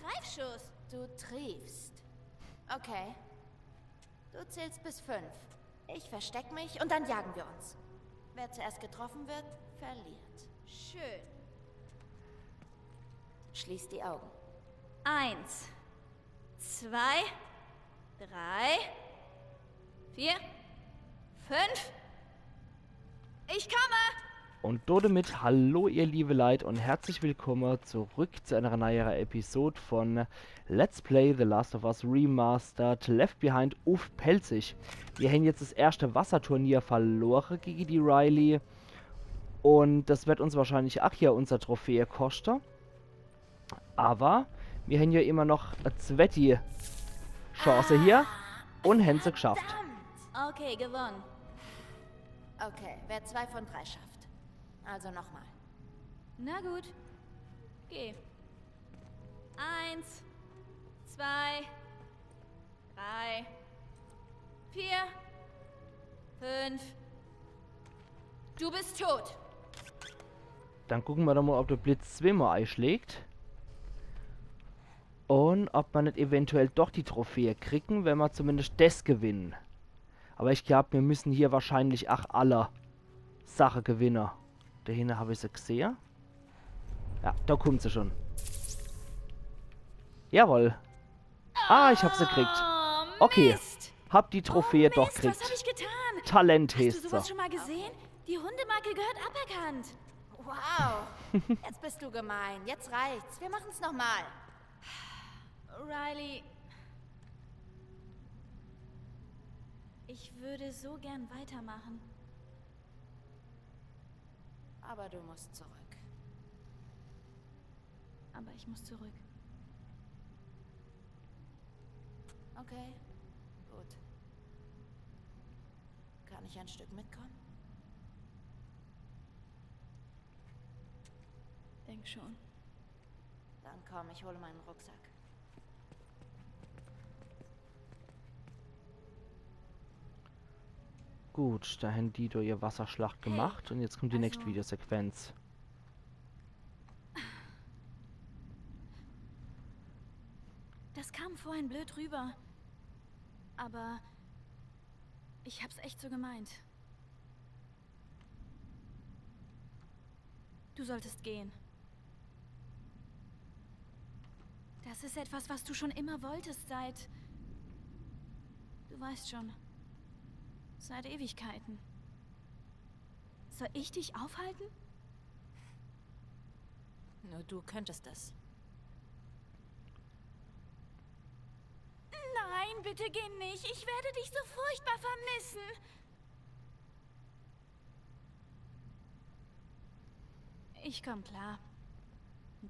Streifschuss. Du triefst. Okay. Du zählst bis 5. Ich versteck mich und dann jagen wir uns. Wer zuerst getroffen wird, verliert. Schön. Schließ die Augen. 1, 2, 3, 4, 5. Ich komme! Und damit hallo ihr liebe Leute und herzlich willkommen zurück zu einer neuen Episode von Let's Play The Last of Us Remastered Left Behind auf Pelzig. Wir haben jetzt das erste Wasserturnier verloren gegen die Riley und das wird uns wahrscheinlich auch hier unser Trophäe kosten. Aber wir haben ja immer noch eine zweite Chance hier und haben sie geschafft. Okay, gewonnen. Okay, wer 2 von 3 schafft. Also nochmal. Na gut. Geh. 1, 2, 3, 4, 5. Du bist tot. Dann gucken wir doch mal, ob der Blitz zweimal einschlägt. Und ob man nicht eventuell doch die Trophäe kriegen, wenn wir zumindest das gewinnen. Aber ich glaube, wir müssen hier wahrscheinlich auch aller Sache gewinnen. Da hinten habe ich sie gesehen. Ja, da kommt sie schon. Jawohl. Ah, ich habe sie gekriegt. Okay, Mist. hab die Trophäe doch Was gekriegt. habe ich getan? Talent Hast du heißt sowas sie. schon mal gesehen? Die Hundemarke gehört aberkannt. Wow. Jetzt bist du gemein. Jetzt reicht's. Wir machen's nochmal. Riley. Ich würde so gern weitermachen. Aber du musst zurück. Aber ich muss zurück. Okay, gut. Kann ich ein Stück mitkommen? Denk schon. Dann komm, ich hole meinen Rucksack. Gut, da haben die durch ihr Wasserschlacht gemacht und jetzt kommt die nächste Videosequenz. Das kam vorhin blöd rüber. Aber ich hab's echt so gemeint. Du solltest gehen. Das ist etwas, was du schon immer wolltest seit... Du weißt schon. Seit Ewigkeiten. Soll ich dich aufhalten? Nur du könntest es. Nein, bitte geh nicht. Ich werde dich so furchtbar vermissen. Ich komm klar.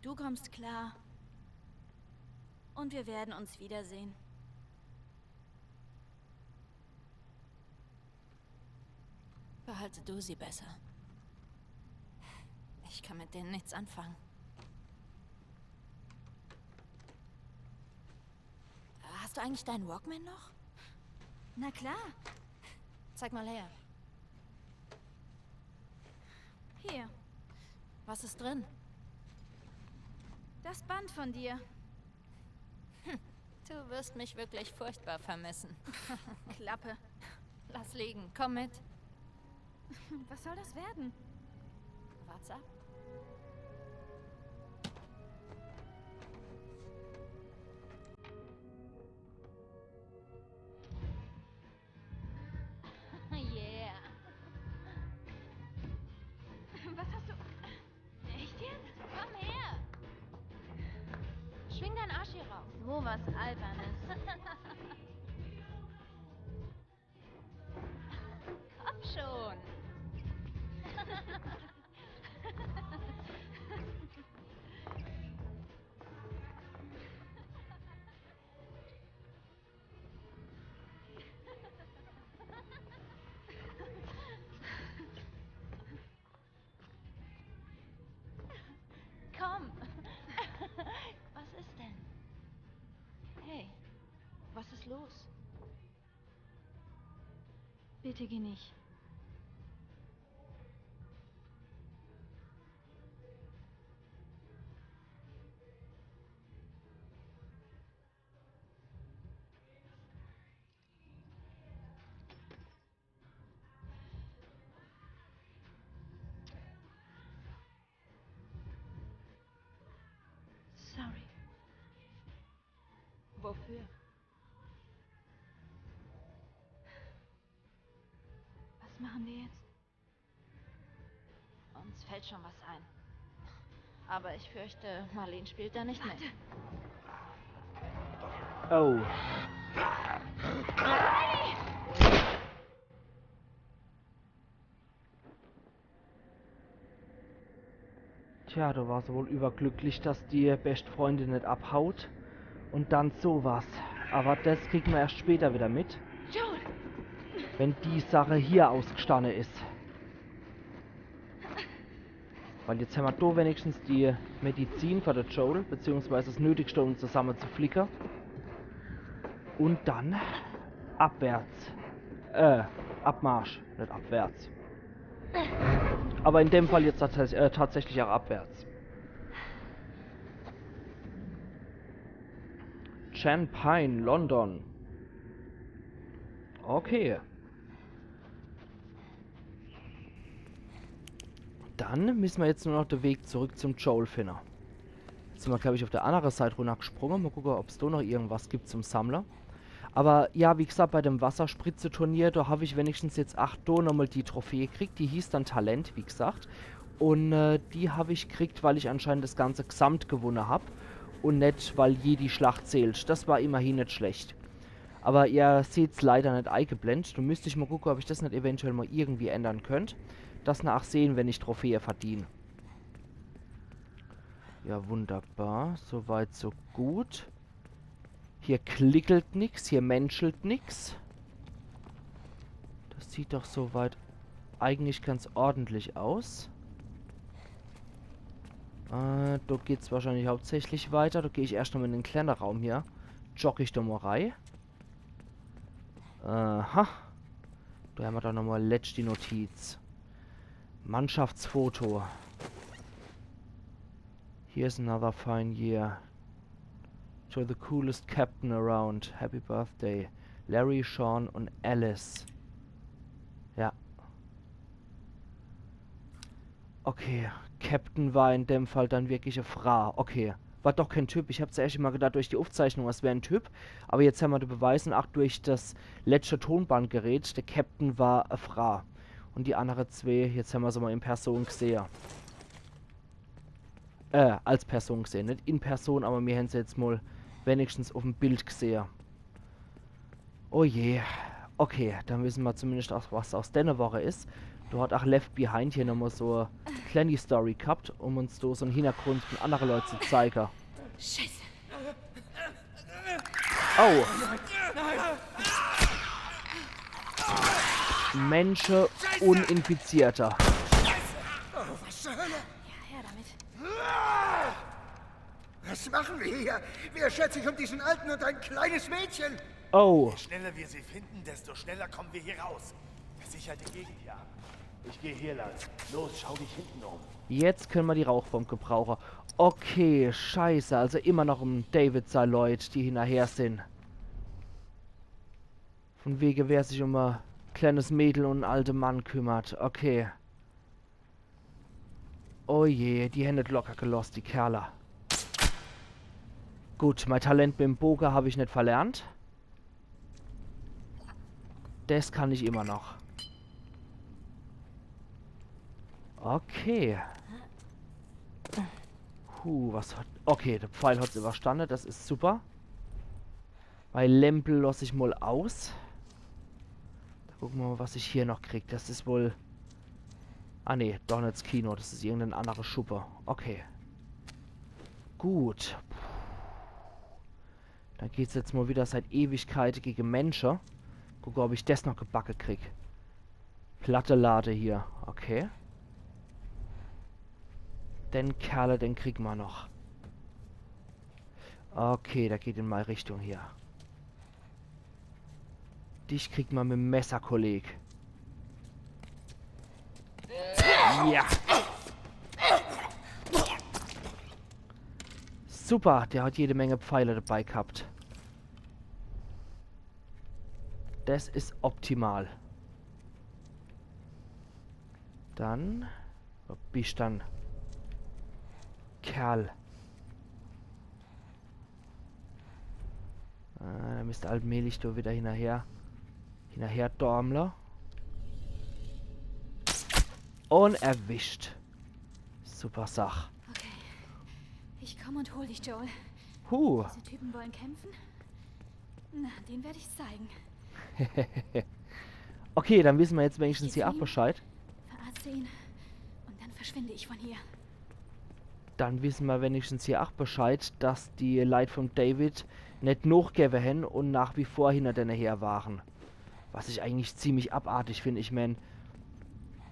Du kommst klar. Und wir werden uns wiedersehen. Behalte du sie besser. Ich kann mit denen nichts anfangen. Hast du eigentlich deinen Walkman noch? Na klar. Zeig mal her. Hier, Was ist drin? das Band von dir. Du wirst mich wirklich furchtbar vermissen. Klappe. Lass liegen, komm mit. Was soll das werden? Wart's ab. Yeah. Was hast du... Echt jetzt? Komm her! Schwing deinen Arsch hier raus. So was Albernes. Komm schon! Komm! Was ist denn? Hey, was ist los? Bitte geh nicht. Wofür? Was machen wir jetzt? Uns fällt schon was ein. Aber ich fürchte, Marlene spielt da nicht mit. Oh. Tja, du warst wohl überglücklich, dass die Bestfreundin nicht abhaut. Und dann sowas. Aber das kriegen wir erst später wieder mit. Joel! Wenn die Sache hier ausgestanden ist. Weil jetzt haben wir da wenigstens die Medizin für den Joel, beziehungsweise das Nötigste, um zusammen zu flicken. Und dann abwärts. Abmarsch, nicht abwärts. Aber in dem Fall jetzt tatsächlich auch abwärts. Champagne, London. Okay. Dann müssen wir jetzt nur noch den Weg zurück zum Joel finden. Jetzt sind wir, glaube ich, auf der anderen Seite runtergesprungen. Mal gucken, ob es da noch irgendwas gibt zum Sammler. Aber ja, wie gesagt, bei dem Wasserspritze-Turnier, da habe ich wenigstens jetzt 8 da nochmal die Trophäe gekriegt. Die hieß dann Talent, wie gesagt. Und die habe ich gekriegt, weil ich anscheinend das ganze Gesamt gewonnen habe. Und nicht, weil jede Schlacht zählt. Das war immerhin nicht schlecht. Aber ihr seht es leider nicht eingeblendet. Du müsste ich mal gucken, ob ich das nicht eventuell mal irgendwie ändern könnte. Das nachsehen, wenn ich Trophäe verdiene. Ja, wunderbar. Soweit, so gut. Hier klickelt nichts, hier menschelt nichts. Das sieht doch soweit eigentlich ganz ordentlich aus. Da geht es wahrscheinlich hauptsächlich weiter. Da gehe ich erst noch in den kleinen Raum hier. Jogge ich da mal rein. Aha. Da haben wir doch nochmal letzte Notiz. Mannschaftsfoto. Here's another fine year. To the coolest captain around. Happy birthday. Larry, Sean und Alice. Ja. Okay. Captain war in dem Fall dann wirklich eine Frau. Okay. War doch kein Typ. Ich habe zuerst immer gedacht, durch die Aufzeichnung, es wäre ein Typ. Aber jetzt haben wir die Beweisen, auch durch das letzte Tonbandgerät, der Captain war eine Frau. Und die anderen zwei, jetzt haben wir sie mal in Person gesehen. Als Person gesehen. Nicht in Person, aber wir haben sie jetzt mal wenigstens auf dem Bild gesehen. Oh je. Okay, dann wissen wir zumindest auch, was aus der Woche ist. Du hat auch Left Behind hier nochmal so eine kleine Story gehabt, um uns da so einen Hintergrund von anderen Leuten zu zeigen. Scheiße. Oh. Menschen uninfizierter. Oh, was zur Hölle? Ja, her damit. Was machen wir hier? Wer schert sich um diesen Alten und ein kleines Mädchen? Oh. Je schneller wir sie finden, desto schneller kommen wir hier raus. Sichert die Gegend hier ab. Ich gehe hier lang. Los, schau dich hinten um. Jetzt können wir die Rauchbombe gebrauchen. Okay, scheiße. Also immer noch um David sei Leute, die hinterher sind. Von wegen, wer sich um ein kleines Mädel und einen alten Mann kümmert. Okay. Oh je, die Hände locker gelost, die Kerle. Gut, mein Talent mit dem Bogen habe ich nicht verlernt. Das kann ich immer noch. Okay. Was hat... Okay, der Pfeil hat es überstanden, das ist super. Bei Lempel lasse ich mal aus. Da gucken wir mal, was ich hier noch kriege. Das ist wohl... Ah ne, doch nicht das Kino, das ist irgendein anderer Schuppe. Okay. Gut. Dann geht es jetzt mal wieder seit Ewigkeit gegen Menschen. Gucke, ob ich das noch gebacken krieg. Platte Lade hier. Okay. Den Kerle, den kriegen wir noch. Okay, der geht in meine Richtung hier. Dich kriegt man mit dem Messer, Kolleg. Ja. Super, der hat jede Menge Pfeile dabei gehabt. Das ist optimal. Dann... Wo bist du dann? Kerl. Da müsste allmählich da wieder hinterher Dormler. Und erwischt. Super Sach. Okay. Ich komme und hol dich, Joel. Diese Typen wollen kämpfen? Na, den werde ich zeigen. Okay, dann wissen wir jetzt wenigstens hier auch Bescheid. Verarzte ihn und dann verschwinde ich von hier. Dann wissen wir wenigstens hier auch Bescheid, dass die Leute von David nicht nachgegeben haben und nach wie vor hinter denen her waren. Was ich eigentlich ziemlich abartig finde. Ich meine,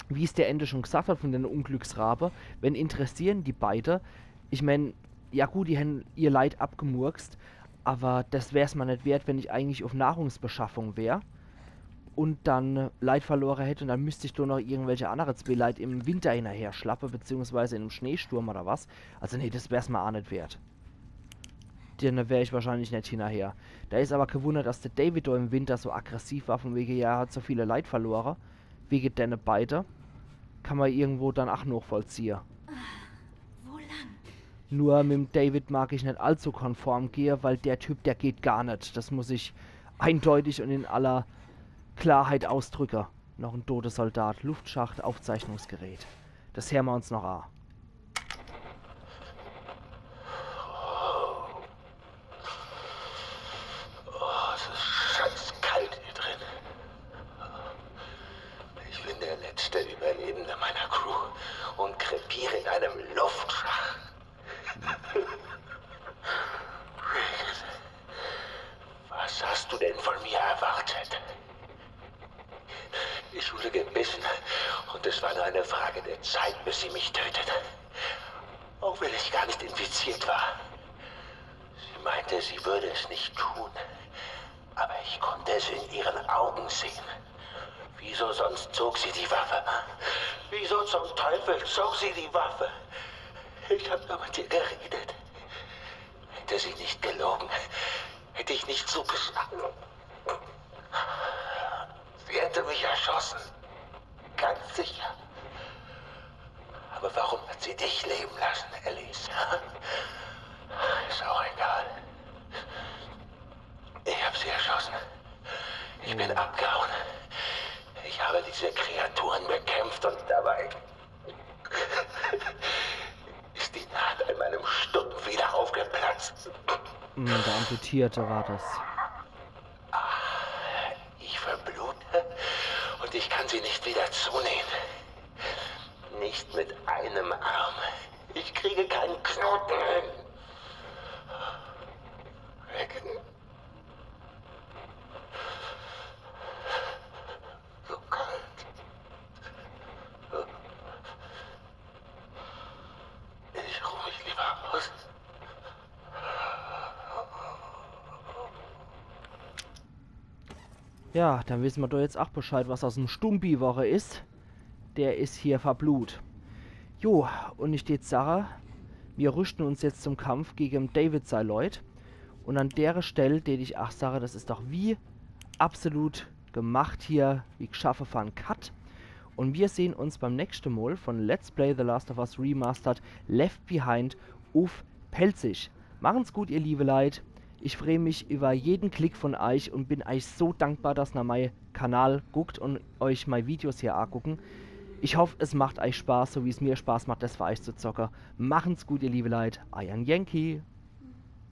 wie es der Ende schon gesagt hat von den Unglücksrabe, wenn interessieren die beide. Ich meine, ja gut, die haben ihr Leid abgemurkst, aber das wäre es mal nicht wert, wenn ich eigentlich auf Nahrungsbeschaffung wäre und dann Leid verloren hätte und dann müsste ich doch noch irgendwelche andere zwei Leid im Winter hinterher schlappe, beziehungsweise in einem Schneesturm oder was. Also nee, das wäre es mal auch nicht wert. Dann wäre ich wahrscheinlich nicht hinterher. Da ist aber gewundert, dass der David da im Winter so aggressiv war, von wegen, ja, er hat so viele Leid verloren. Wegen denen beide. Kann man irgendwo dann auch noch vollziehen. Wo lang? Nur mit dem David mag ich nicht allzu konform gehen, weil der Typ, der geht gar nicht. Das muss ich eindeutig und in aller Klarheit ausdrücken. Noch ein toter Soldat, Luftschacht, Aufzeichnungsgerät. Das hören wir uns noch an. Oh, es ist scheiß kalt hier drin. Ich bin der letzte Überlebende meiner Crew und krepiere in einem Luftschacht. Regan, was hast du denn von mir erwartet? Ich wurde gebissen und es war nur eine Frage der Zeit, bis sie mich tötet. Auch wenn ich gar nicht infiziert war. Sie meinte, sie würde es nicht tun. Aber ich konnte es in ihren Augen sehen. Wieso sonst zog sie die Waffe? Wieso zum Teufel zog sie die Waffe? Ich habe nur mit ihr geredet. Hätte sie nicht gelogen, hätte ich nicht zugeschlagen. Sie hätte mich erschossen. Ganz sicher. Aber warum hat sie dich leben lassen, Alice? Ist auch egal. Ich habe sie erschossen. Ich bin abgehauen. Ich habe diese Kreaturen bekämpft und dabei ist die Naht an meinem Stumpf wieder aufgeplatzt. Der Amputierte war das. Ich verblute und ich kann sie nicht wieder zunähen. Nicht mit einem Arm. Ich kriege keinen Knoten hin. Regan. So kalt. Ich ruhe mich lieber aus. Ja, dann wissen wir doch jetzt auch Bescheid, was aus dem Stumpi-Woche ist. Der ist hier verblut. Jo, und ich steht Sache, wir rüsten uns jetzt zum Kampf gegen David Lloyd. Und an der Stelle, den ich auch sage, das ist doch wie absolut gemacht hier, wie geschaffen von Cut. Und wir sehen uns beim nächsten Mal von Let's Play The Last of Us Remastered Left Behind auf Pelzig. Machen's gut, ihr liebe Leute. Ich freue mich über jeden Klick von euch und bin euch so dankbar, dass ihr meinen Kanal guckt und euch meine Videos hier angucken. Ich hoffe, es macht euch Spaß, so wie es mir Spaß macht, das für euch zu zocken. Machen's gut, ihr liebe Leute. Euer Yankee.